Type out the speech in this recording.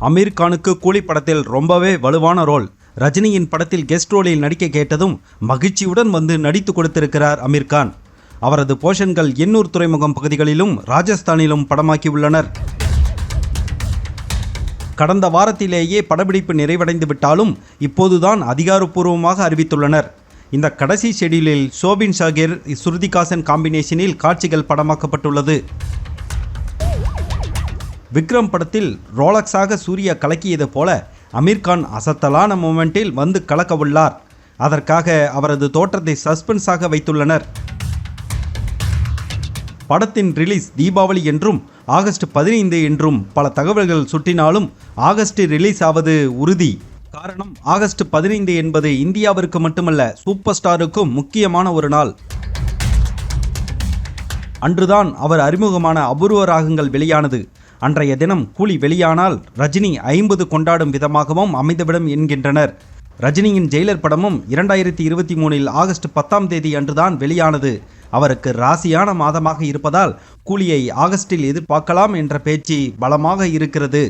அமீர் கானுக்கு கூலி படத்தில் ரொம்பவே வலுவான ரோல். ரஜினியின் படத்தில் கெஸ்ட் ரோலில் நடிக்க கேட்டதும் மகிழ்ச்சியுடன் வந்து நடித்து கொடுத்திருக்கிறார் அமீர் கான். அவரது போர்ஷன்கள் எண்ணூர் துறைமுகம் பகுதிகளிலும் ராஜஸ்தானிலும் படமாக்கியுள்ளனர். கடந்த வாரத்திலேயே படப்பிடிப்பு நிறைவடைந்து விட்டாலும் இப்போதுதான் அதிகாரப்பூர்வமாக அறிவித்துள்ளனர். இந்த கடைசி ஷெடியூலில் சோபின் ஷாகிர் ஸ்ருதிகாசன் காம்பினேஷனில் காட்சிகள் படமாக்கப்பட்டுள்ளது. விக்ரம் படத்தில் ரோலக்ஸாக சூர்யா கலக்கியது போல அமீர் கான் அசத்தலான மூமெண்டில் வந்து கலக்க உள்ளார். அதற்காக அவரது தோற்றத்தை சஸ்பென்ஸாக வைத்துள்ளனர். படத்தின் ரிலீஸ் தீபாவளி என்றும் ஆகஸ்ட் 15 என்றும் பல தகவல்கள் சுட்டினாலும் ஆகஸ்ட் ரிலீஸ் ஆவது உறுதி. காரணம், ஆகஸ்ட் 15 என்பது இந்தியாவிற்கு மட்டுமல்ல, சூப்பர் ஸ்டாருக்கும் முக்கியமான ஒரு நாள். அன்றுதான் அவர் அறிமுகமான அபூர்வ ராகங்கள் வெளியானது. அன்றைய தினம் கூலி வெளியானால் ரஜினி 50 கொண்டாடும் விதமாகவும் அமைந்துவிடும் என்கின்றனர். ரஜினியின் ஜெயிலர் படமும் 2023 ஆகஸ்ட் 10 அன்றுதான் வெளியானது. அவருக்கு ராசியான மாதமாக இருப்பதால் கூலியை ஆகஸ்டில் எதிர்பார்க்கலாம் என்ற பேச்சு பலமாக இருக்கிறது.